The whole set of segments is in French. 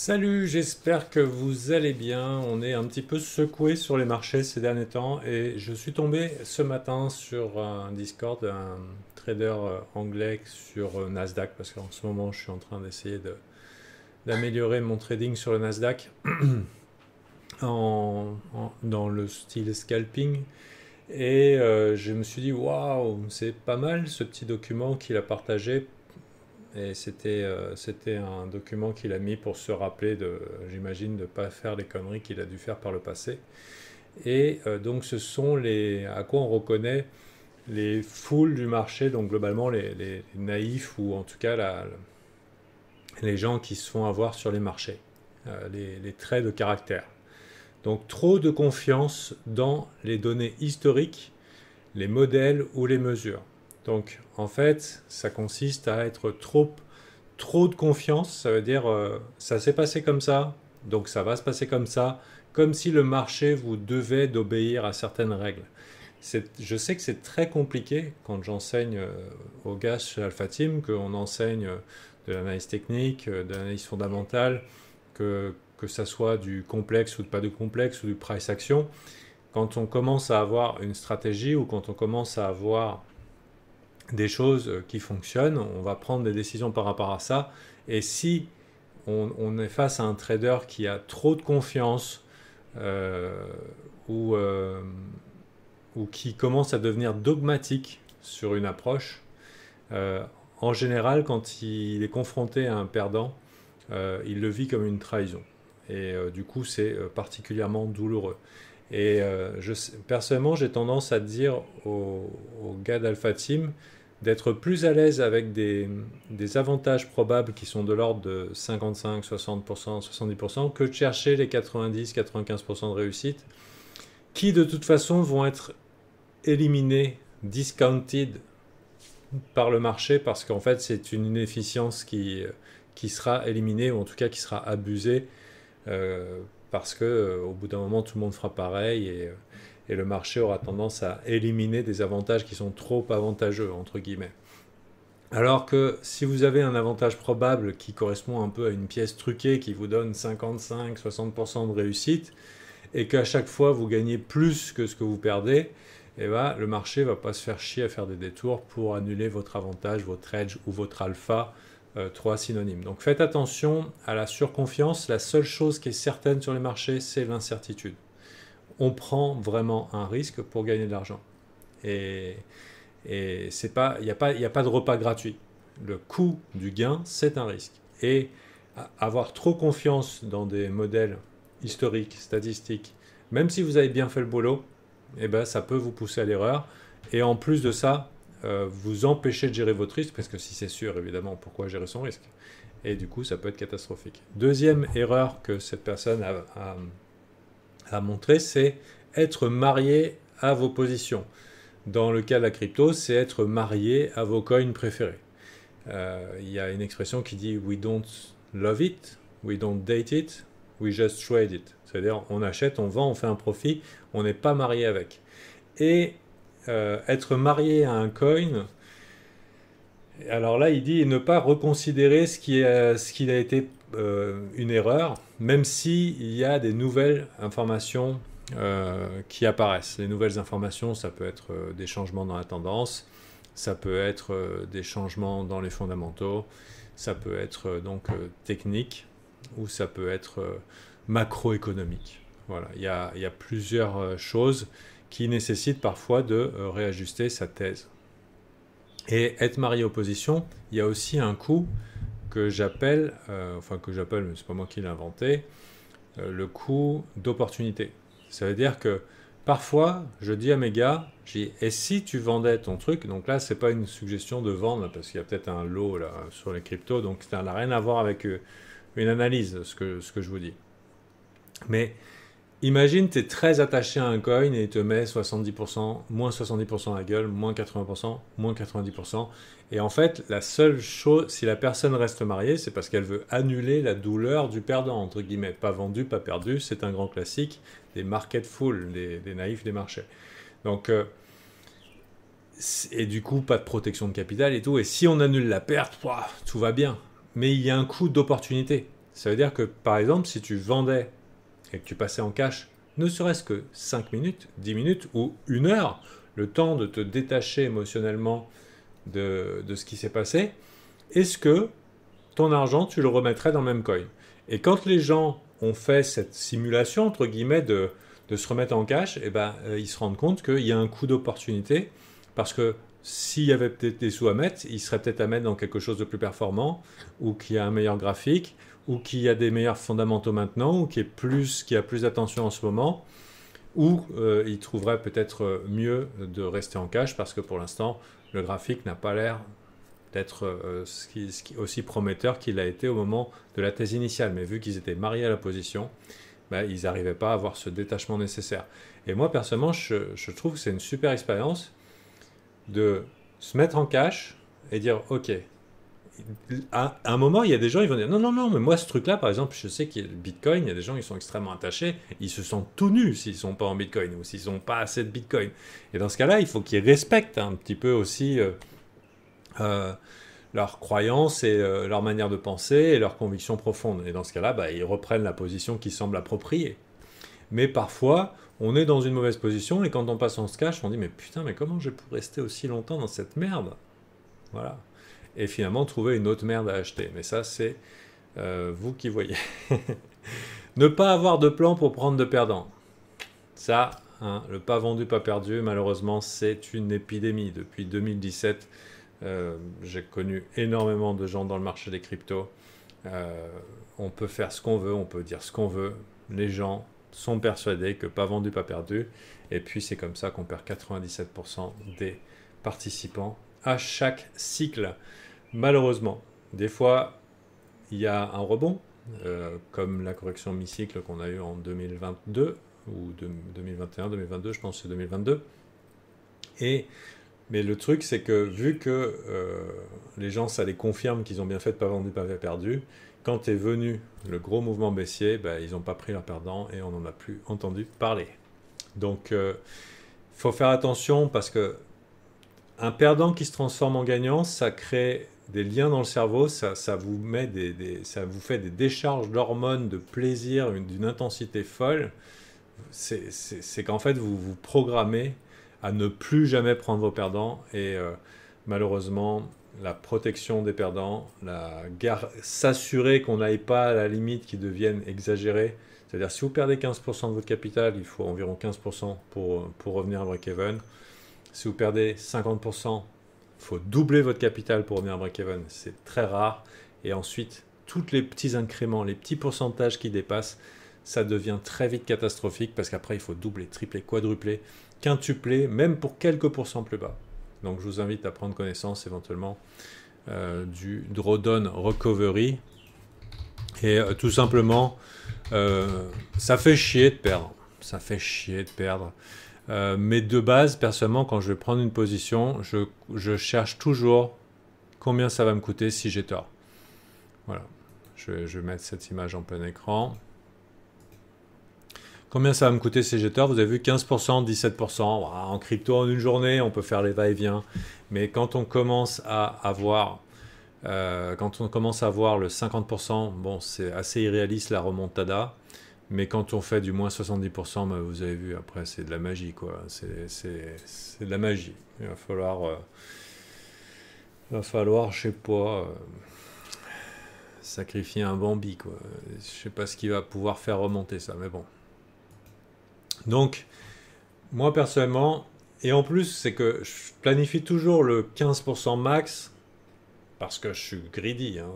Salut, j'espère que vous allez bien. On est un petit peu secoué sur les marchés ces derniers temps et je suis tombé ce matin sur un Discord d'un trader anglais sur Nasdaq parce qu'en ce moment je suis en train d'essayer d'améliorer mon trading sur le Nasdaq dans le style scalping et je me suis dit waouh, c'est pas mal ce petit document qu'il a partagé. Et c'était un document qu'il a mis pour se rappeler, j'imagine, de ne pas faire les conneries qu'il a dû faire par le passé. Et donc ce sont à quoi on reconnaît les foules du marché, donc globalement les naïfs ou en tout cas les gens qui se font avoir sur les marchés, les traits de caractère. Donc trop de confiance dans les données historiques, les modèles ou les mesures. Donc en fait, ça consiste à être trop de confiance, ça veut dire ça s'est passé comme ça, donc ça va se passer comme ça, comme si le marché vous devait d'obéir à certaines règles. Je sais que c'est très compliqué quand j'enseigne aux gars chez Alpha Team, qu'on enseigne de l'analyse technique, de l'analyse fondamentale, que ça soit du complexe ou de pas de complexe ou du price action. Quand on commence à avoir une stratégie ou quand on commence à avoir des choses qui fonctionnent, on va prendre des décisions par rapport à ça. Et si on est face à un trader qui a trop de confiance euh, ou, euh, ou qui commence à devenir dogmatique sur une approche, euh, en général, quand il est confronté à un perdant, il le vit comme une trahison. Et du coup, c'est particulièrement douloureux. Et personnellement, j'ai tendance à dire aux gars d'Alpha Team d'être plus à l'aise avec des avantages probables qui sont de l'ordre de 55, 60%, 70% que de chercher les 90, 95% de réussite qui de toute façon vont être éliminés, discounted par le marché parce qu'en fait c'est une inefficience qui sera éliminée ou en tout cas qui sera abusée parce que au bout d'un moment tout le monde fera pareil et le marché aura tendance à éliminer des avantages qui sont trop avantageux entre guillemets. Alors que si vous avez un avantage probable qui correspond un peu à une pièce truquée qui vous donne 55-60% de réussite et qu'à chaque fois vous gagnez plus que ce que vous perdez, eh ben, le marché ne va pas se faire chier à faire des détours pour annuler votre avantage, votre edge ou votre alpha, trois synonymes. Donc faites attention à la surconfiance. La seule chose qui est certaine sur les marchés, c'est l'incertitude. On prend vraiment un risque pour gagner de l'argent. Et, et il n'y a pas de repas gratuit. Le coût du gain, c'est un risque. Et avoir trop confiance dans des modèles historiques, statistiques, même si vous avez bien fait le boulot, eh ben, ça peut vous pousser à l'erreur. Et en plus de ça, vous empêcher de gérer votre risque, parce que si c'est sûr, évidemment, pourquoi gérer son risque? Et du coup, ça peut être catastrophique. Deuxième erreur que cette personne a montré, c'est être marié à vos positions. Dans le cas de la crypto, c'est être marié à vos coins préférés. Il y a une expression qui dit We don't love it, we don't date it, we just trade it. C'est-à-dire on achète, on vend, on fait un profit, on n'est pas marié avec. Et être marié à un coin, alors là il dit ne pas reconsidérer ce qui a été une erreur, même s'il y a des nouvelles informations qui apparaissent. Les nouvelles informations, ça peut être des changements dans la tendance, ça peut être des changements dans les fondamentaux, ça peut être technique ou ça peut être macroéconomique. Voilà, il y a plusieurs choses qui nécessitent parfois de réajuster sa thèse. Et être marié aux positions, il y a aussi un coût que j'appelle, mais c'est pas moi qui l'ai inventé, le coût d'opportunité. Ça veut dire que parfois, je dis à mes gars, et si tu vendais ton truc, donc là, c'est pas une suggestion de vendre, parce qu'il y a peut-être un lot là, sur les cryptos, donc ça n'a rien à voir avec une analyse, ce que je vous dis. Mais imagine, tu es très attaché à un coin et il te met 70%, moins 70% à la gueule, moins 80%, moins 90%. Et en fait, la seule chose, si la personne reste mariée, c'est parce qu'elle veut annuler la douleur du perdant, entre guillemets. Pas vendu, pas perdu, c'est un grand classique des market fools, des naïfs des marchés. Donc, et du coup, pas de protection de capital et tout. Et si on annule la perte, tout va bien. Mais il y a un coût d'opportunité. Ça veut dire que, par exemple, si tu vendais et que tu passais en cash, ne serait-ce que 5 minutes, 10 minutes ou 1 heure, le temps de te détacher émotionnellement de ce qui s'est passé, est-ce que ton argent, tu le remettrais dans le même coin? Et quand les gens ont fait cette simulation, entre guillemets, de se remettre en cash, eh ben, ils se rendent compte qu'il y a un coût d'opportunité, parce que s'il y avait peut-être des sous à mettre, ils seraient peut-être à mettre dans quelque chose de plus performant, ou qui a un meilleur graphique, ou qui a des meilleurs fondamentaux maintenant, ou qui a plus d'attention en ce moment, ou ils trouveraient peut-être mieux de rester en cash, parce que pour l'instant, le graphique n'a pas l'air d'être aussi prometteur qu'il a été au moment de la thèse initiale. Mais vu qu'ils étaient mariés à la position, bah, ils n'arrivaient pas à avoir ce détachement nécessaire. Et moi, personnellement, je trouve que c'est une super expérience de se mettre en cash et dire, OK, à un moment, il y a des gens, ils vont dire, non, non, non, mais moi, ce truc-là, par exemple, je sais qu'il y a le Bitcoin, il y a des gens qui sont extrêmement attachés, ils se sentent tout nus s'ils ne sont pas en Bitcoin ou s'ils n'ont pas assez de Bitcoin. Et dans ce cas-là, il faut qu'ils respectent un petit peu aussi euh, leurs croyances et leur manière de penser et leurs convictions profondes. Et dans ce cas-là, bah, ils reprennent la position qui semble appropriée. Mais parfois, on est dans une mauvaise position et quand on passe en cash, on dit mais putain, mais comment je peux rester aussi longtemps dans cette merde? Voilà. Et finalement, trouver une autre merde à acheter. Mais ça, c'est vous qui voyez. Ne pas avoir de plan pour prendre de perdants. Ça, hein, le pas vendu, pas perdu, malheureusement, c'est une épidémie. Depuis 2017, j'ai connu énormément de gens dans le marché des cryptos. On peut faire ce qu'on veut, on peut dire ce qu'on veut. Les gens sont persuadés que pas vendu, pas perdu. Et puis c'est comme ça qu'on perd 97% des participants à chaque cycle. Malheureusement, des fois, il y a un rebond, comme la correction mi-cycle qu'on a eue en 2022, ou 2021, 2022, je pense que c'est 2022. Mais le truc, c'est que vu que les gens, ça les confirme qu'ils ont bien fait de pas vendu, pas perdu, quand est venu le gros mouvement baissier, bah, ils n'ont pas pris leur perdant et on n'en a plus entendu parler. Donc, il faut faire attention parce que un perdant qui se transforme en gagnant, ça crée des liens dans le cerveau, ça vous ça vous fait des décharges d'hormones, de plaisir, d'une intensité folle. C'est qu'en fait, vous vous programmez à ne plus jamais prendre vos perdants et malheureusement, la protection des perdants, s'assurer qu'on n'aille pas à la limite qui devienne exagérée. C'est-à-dire, si vous perdez 15% de votre capital, il faut environ 15% pour revenir à break-even. Si vous perdez 50%, il faut doubler votre capital pour revenir à break-even. C'est très rare. Et ensuite, tous les petits incréments, les petits pourcentages qui dépassent, ça devient très vite catastrophique parce qu'après, il faut doubler, tripler, quadrupler, quintupler, même pour quelques pourcents plus bas. Donc, je vous invite à prendre connaissance éventuellement du drawdown recovery. Et tout simplement, ça fait chier de perdre. Ça fait chier de perdre. Mais de base, personnellement, quand je vais prendre une position, je cherche toujours combien ça va me coûter si j'ai tort. Voilà. Je vais mettre cette image en plein écran. Combien ça va me coûter si j'ai tort? Vous avez vu 15%, 17%. En crypto, en une journée, on peut faire les va-et-vient. Mais quand on commence à avoir le 50%, bon, c'est assez irréaliste la remontada. Mais quand on fait du moins 70%, bah, vous avez vu, après, c'est de la magie, quoi. C'est de la magie. Il va falloir, je sais pas, sacrifier un Bambi, quoi. Je sais pas ce qui va pouvoir faire remonter ça, mais bon. Donc, moi, personnellement, et en plus, c'est que je planifie toujours le 15% max, parce que je suis greedy, hein,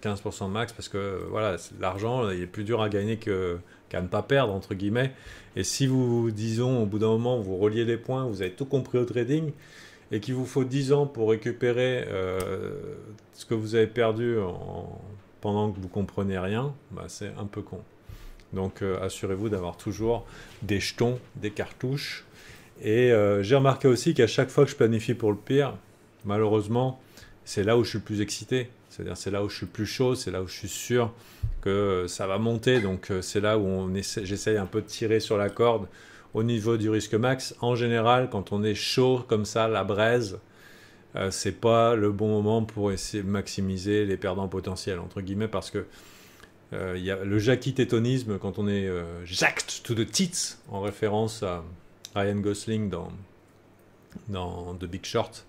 15% max, parce que voilà, l'argent, il est plus dur à gagner qu'à ne pas perdre, entre guillemets. Et si vous, disons, au bout d'un moment, vous reliez les points, vous avez tout compris au trading, et qu'il vous faut 10 ans pour récupérer ce que vous avez perdu pendant que vous ne comprenez rien, bah, c'est un peu con. Donc assurez-vous d'avoir toujours des jetons, des cartouches. Et j'ai remarqué aussi qu'à chaque fois que je planifie pour le pire, malheureusement, c'est là où je suis le plus excité. C'est-à-dire c'est là où je suis le plus chaud, c'est là où je suis sûr que ça va monter. Donc c'est là où j'essaye un peu de tirer sur la corde au niveau du risque max. En général, quand on est chaud comme ça, la braise, c'est pas le bon moment pour essayer de maximiser les perdants potentiels, entre guillemets, parce que Il y a le jaquitetonisme quand on est jacked to the tits, en référence à Ryan Gosling dans The Big Short.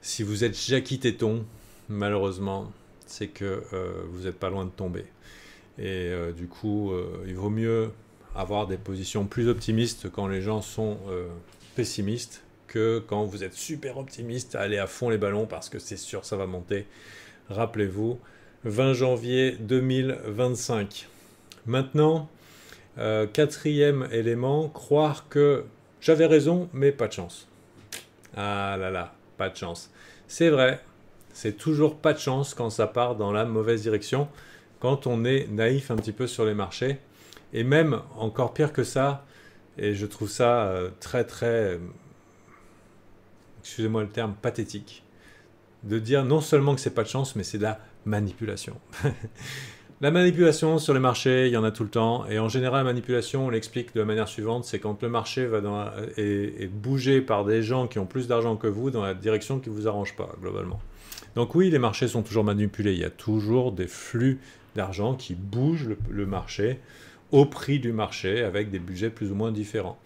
Si vous êtes jaquiteton, malheureusement, c'est que vous n'êtes pas loin de tomber. Et du coup, il vaut mieux avoir des positions plus optimistes quand les gens sont pessimistes que quand vous êtes super optimiste, aller à fond les ballons parce que c'est sûr ça va monter. Rappelez-vous, 20 janvier 2025. Maintenant, quatrième élément, croire que j'avais raison, mais pas de chance. Ah là là, pas de chance. C'est vrai, c'est toujours pas de chance quand ça part dans la mauvaise direction, quand on est naïf un petit peu sur les marchés. Et même encore pire que ça, et je trouve ça très très, excusez-moi le terme, pathétique, de dire non seulement que c'est pas de chance, mais c'est de la manipulation. La manipulation sur les marchés, il y en a tout le temps. Et en général, la manipulation, on l'explique de la manière suivante, c'est quand le marché va est bougé par des gens qui ont plus d'argent que vous dans la direction qui ne vous arrange pas, globalement. Donc oui, les marchés sont toujours manipulés. Il y a toujours des flux d'argent qui bougent le marché au prix du marché avec des budgets plus ou moins différents.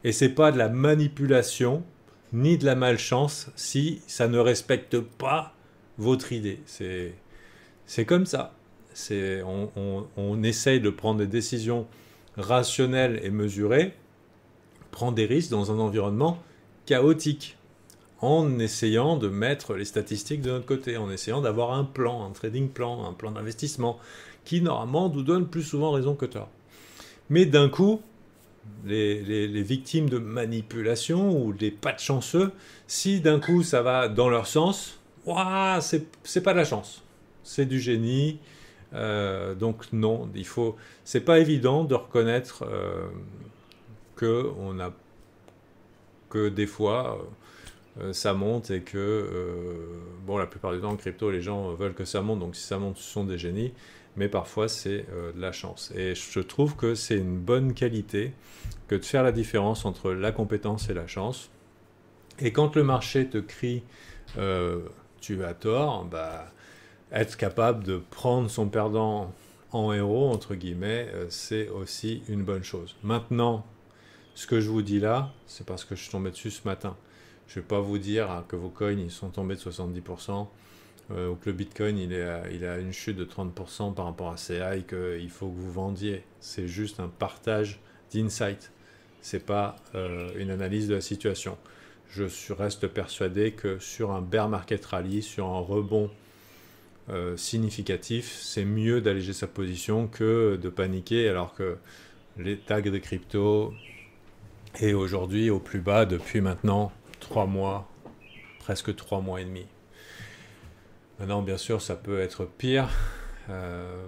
Et ce n'est pas de la manipulation ni de la malchance si ça ne respecte pas votre idée. C'est comme ça. On essaye de prendre des décisions rationnelles et mesurées, prendre des risques dans un environnement chaotique, en essayant de mettre les statistiques de notre côté, en essayant d'avoir un plan, un trading plan, un plan d'investissement, qui normalement nous donne plus souvent raison que tort. Mais d'un coup, les victimes de manipulation ou des pas de chanceux, si d'un coup ça va dans leur sens, ouah, c'est pas de la chance, c'est du génie. Donc non, c'est pas évident de reconnaître que des fois ça monte et que bon, la plupart du temps en crypto les gens veulent que ça monte, donc si ça monte ce sont des génies, mais parfois c'est de la chance. Et je trouve que c'est une bonne qualité que de faire la différence entre la compétence et la chance. Et quand le marché te crie tu as tort, bah être capable de prendre son perdant en héros, entre guillemets, c'est aussi une bonne chose. Maintenant, ce que je vous dis là, c'est parce que je suis tombé dessus ce matin. Je ne vais pas vous dire que vos coins ils sont tombés de 70%, ou que le Bitcoin il a une chute de 30% par rapport à ses highs, qu'il faut que vous vendiez. C'est juste un partage d'insight. Ce n'est pas une analyse de la situation. Reste persuadé que sur un bear market rally, sur un rebond significatif, c'est mieux d'alléger sa position que de paniquer alors que les tags de crypto est aujourd'hui au plus bas depuis maintenant 3 mois, presque 3 mois et demi. Maintenant, bien sûr, ça peut être pire.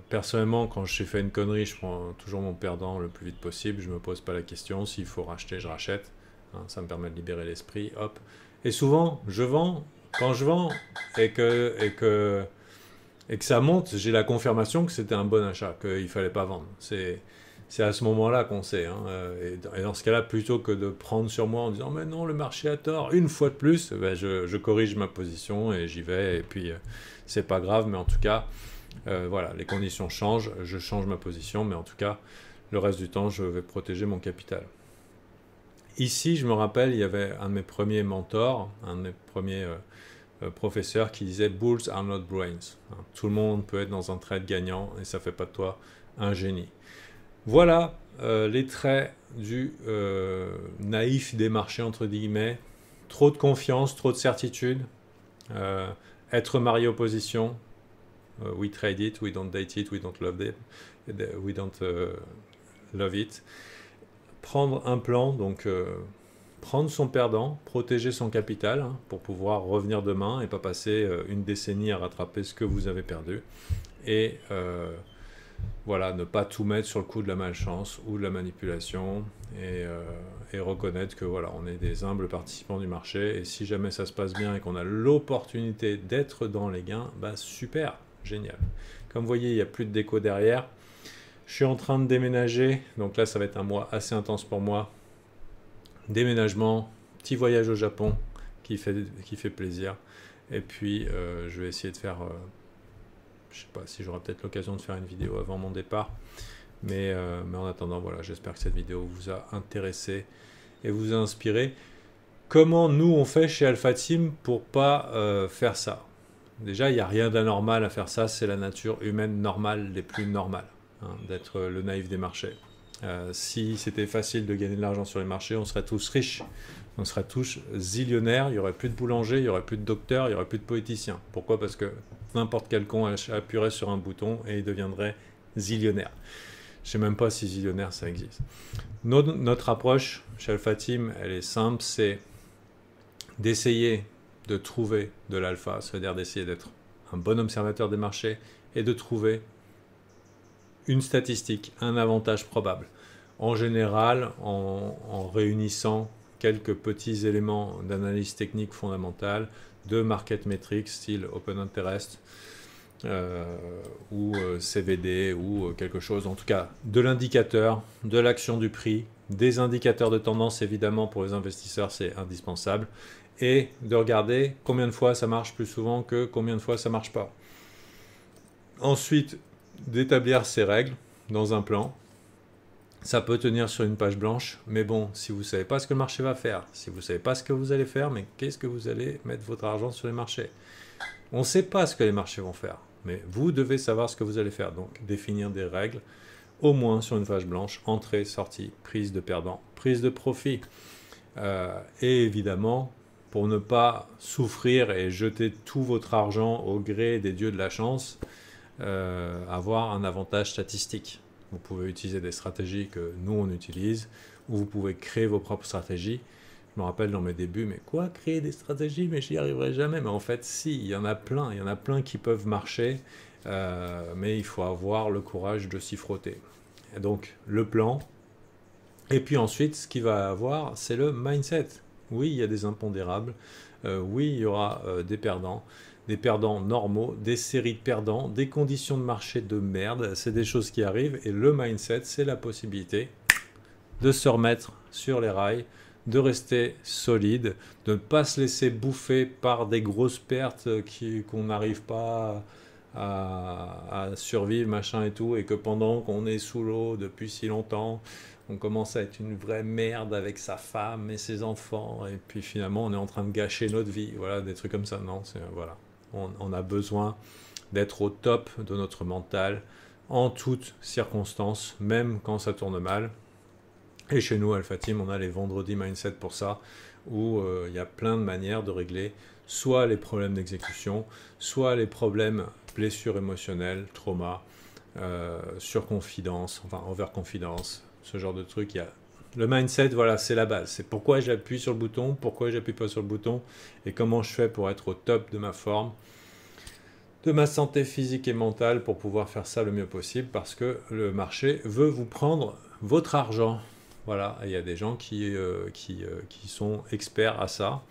Personnellement, quand j'ai fait une connerie, je prends toujours mon perdant le plus vite possible. Je ne me pose pas la question. S'il faut racheter, je rachète. Hein, ça me permet de libérer l'esprit. Hop. Et souvent, je vends. Quand je vends et que ça monte, j'ai la confirmation que c'était un bon achat, qu'il ne fallait pas vendre. C'est à ce moment-là qu'on sait. Hein. Et dans ce cas-là, plutôt que de prendre sur moi en disant « Mais non, le marché a tort », une fois de plus, ben je corrige ma position et j'y vais. Et puis, c'est pas grave, mais en tout cas, voilà, les conditions changent, je change ma position, mais en tout cas, le reste du temps, je vais protéger mon capital. Ici, je me rappelle, il y avait un de mes premiers mentors, un de mes premiers professeurs qui disait « Bulls are not brains ». Tout le monde peut être dans un trade gagnant et ça ne fait pas de toi un génie. Voilà les traits du naïf des marchés, entre guillemets. Trop de confiance, trop de certitude. Être marié aux positions. We trade it, we don't date it, we don't love it. We don't love it. Prendre un plan, donc prendre son perdant, protéger son capital hein, pour pouvoir revenir demain et pas passer une décennie à rattraper ce que vous avez perdu. Et voilà, ne pas tout mettre sur le coup de la malchance ou de la manipulation et reconnaître que voilà, on est des humbles participants du marché et si jamais ça se passe bien et qu'on a l'opportunité d'être dans les gains, bah super, génial. Comme vous voyez, il n'y a plus de déco derrière. Je suis en train de déménager, donc là ça va être un mois assez intense pour moi. Déménagement, petit voyage au Japon qui fait plaisir et puis je vais essayer de faire Je sais pas si j'aurai peut-être l'occasion de faire une vidéo avant mon départ. Mais en attendant, voilà, j'espère que cette vidéo vous a intéressé et vous a inspiré. Comment nous on fait chez Alpha Team pour pas faire ça? Déjà, il n'y a rien d'anormal à faire ça, c'est la nature humaine normale des plus normales, hein, d'être le naïf des marchés. Si c'était facile de gagner de l'argent sur les marchés, on serait tous riches, on serait tous zillionnaires, il n'y aurait plus de boulangers, il n'y aurait plus de docteurs, il n'y aurait plus de politiciens. Pourquoi? Parce que n'importe quel con appuierait sur un bouton et il deviendrait zillionnaire. Je ne sais même pas si zillionnaire ça existe. Notre approche chez Alpha Team, elle est simple, c'est d'essayer de trouver de l'alpha, c'est-à-dire d'essayer d'être un bon observateur des marchés et de trouver une statistique, un avantage probable. En général, en réunissant quelques petits éléments d'analyse technique fondamentale, de market metrics, style Open Interest, ou CVD, ou quelque chose, en tout cas de l'indicateur, de l'action du prix, des indicateurs de tendance, évidemment pour les investisseurs c'est indispensable, et de regarder combien de fois ça marche plus souvent que combien de fois ça marche pas. Ensuite, d'établir ces règles dans un plan. Ça peut tenir sur une page blanche, mais bon, si vous ne savez pas ce que le marché va faire, si vous ne savez pas ce que vous allez faire, mais qu'est-ce que vous allez mettre votre argent sur les marchés? On ne sait pas ce que les marchés vont faire, mais vous devez savoir ce que vous allez faire. Donc, définir des règles, au moins sur une page blanche, entrée, sortie, prise de perdant, prise de profit. Et évidemment, pour ne pas souffrir et jeter tout votre argent au gré des dieux de la chance, avoir un avantage statistique. Vous pouvez utiliser des stratégies que nous on utilise, ou vous pouvez créer vos propres stratégies. Je me rappelle dans mes débuts, mais quoi, créer des stratégies? Mais j'y arriverai jamais. Mais en fait, si, il y en a plein qui peuvent marcher, mais il faut avoir le courage de s'y frotter. Et donc, le plan. Et puis ensuite, ce qu'il va avoir, c'est le mindset. Oui, il y a des impondérables. Oui, il y aura des perdants normaux, des séries de perdants, des conditions de marché de merde. C'est des choses qui arrivent. Et le mindset, c'est la possibilité de se remettre sur les rails, de rester solide, de ne pas se laisser bouffer par des grosses pertes qu'on n'arrive pas à survivre, machin et tout, et que pendant qu'on est sous l'eau depuis si longtemps, on commence à être une vraie merde avec sa femme et ses enfants, et puis finalement on est en train de gâcher notre vie, voilà, des trucs comme ça. Non, voilà. On a besoin d'être au top de notre mental en toutes circonstances, même quand ça tourne mal. Et chez nous, Alpha Team, on a les vendredis mindset pour ça, où il y a plein de manières de régler soit les problèmes d'exécution, soit les problèmes blessures émotionnelles, trauma, surconfidence, enfin overconfidence, ce genre de truc. Le mindset, voilà, c'est la base. C'est pourquoi j'appuie sur le bouton, pourquoi j'appuie pas sur le bouton, et comment je fais pour être au top de ma forme, de ma santé physique et mentale, pour pouvoir faire ça le mieux possible, parce que le marché veut vous prendre votre argent. Voilà, il y a des gens qui sont experts à ça,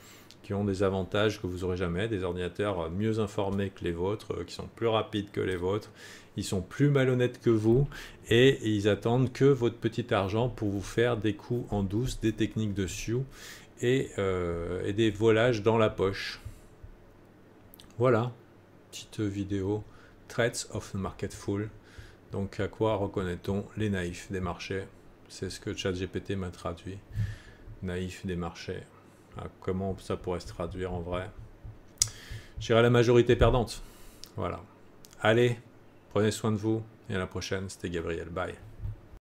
qui ont des avantages que vous n'aurez jamais, des ordinateurs mieux informés que les vôtres, qui sont plus rapides que les vôtres, ils sont plus malhonnêtes que vous, et ils attendent que votre petit argent pour vous faire des coups en douce, des techniques de sioux et des volages dans la poche. Voilà, petite vidéo, Threats of the Market Fool. Donc à quoi reconnaît-on les naïfs des marchés? C'est ce que ChatGPT m'a traduit. Naïf des marchés. Comment ça pourrait se traduire en vrai? J'irai à la majorité perdante. Voilà. Allez, prenez soin de vous et à la prochaine. C'était Gabriel. Bye.